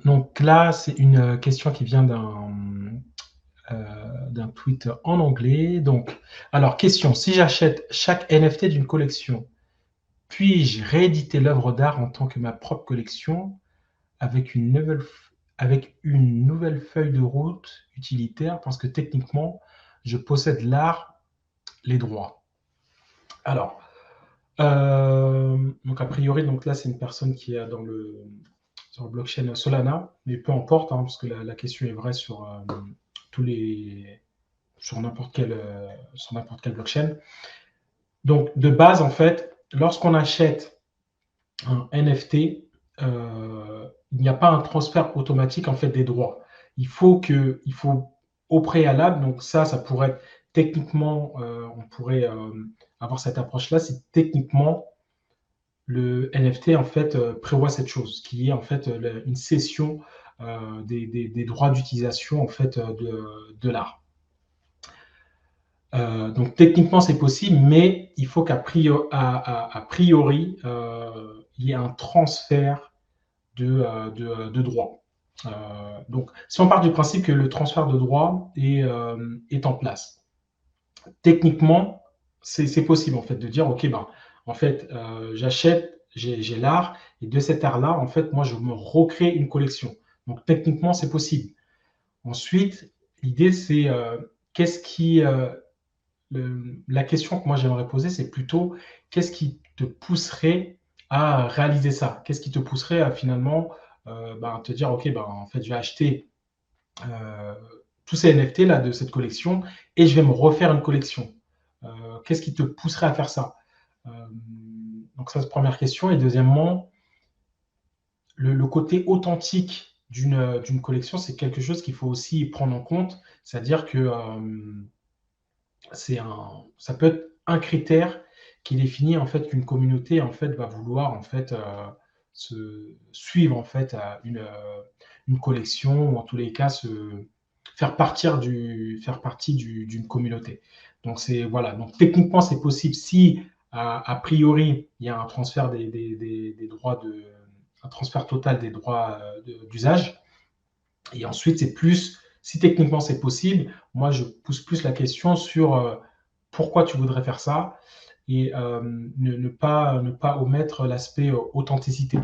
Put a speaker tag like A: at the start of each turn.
A: Donc là, c'est une question qui vient d'un tweet en anglais. Donc, alors, question, si j'achète chaque NFT d'une collection, puis-je rééditer l'œuvre d'art en tant que ma propre collection avec une nouvelle feuille de route utilitaire parce que techniquement, je possède l'art, les droits. Alors, donc a priori, donc là, c'est une personne qui est sur le blockchain Solana, mais peu importe, hein, parce que la question est vraie tous les, sur n'importe quelle blockchain. Donc, de base, en fait, lorsqu'on achète un NFT, il n'y a pas un transfert automatique en fait des droits. Il faut au préalable, donc ça pourrait être techniquement, on pourrait avoir cette approche-là, si techniquement le NFT en fait prévoit cette chose, qui est en fait une cession des droits d'utilisation en fait de l'art. Donc techniquement c'est possible, mais il faut a priori il y ait un transfert de droits. Donc si on part du principe que le transfert de droits est en place, techniquement c'est possible en fait de dire ok ben en fait j'achète, j'ai l'art et de cet art là en fait moi je me recrée une collection. Donc techniquement c'est possible. Ensuite l'idée c'est qu'est-ce qui la question que moi j'aimerais poser, c'est plutôt qu'est-ce qui te pousserait à réaliser ça? Qu'est-ce qui te pousserait à finalement te dire, OK, en fait, je vais acheter euh, tous ces NFT là de cette collection et je vais me refaire une collection. Qu'est-ce qui te pousserait à faire ça? Euh, donc ça, c'est la première question. Et deuxièmement, le côté authentique d'une collection, c'est quelque chose qu'il faut aussi prendre en compte. C'est-à-dire que ça peut être un critère qui définit en fait qu'une communauté en fait va vouloir en fait se suivre en fait à une collection ou en tous les cas faire partie d'une communauté. Donc c'est voilà. Donc techniquement c'est possible si a priori il y a un transfert des droits un transfert total des droits d'usage. Et ensuite, c'est plus, si techniquement c'est possible, moi je pousse plus la question sur pourquoi tu voudrais faire ça et ne pas omettre l'aspect authenticité.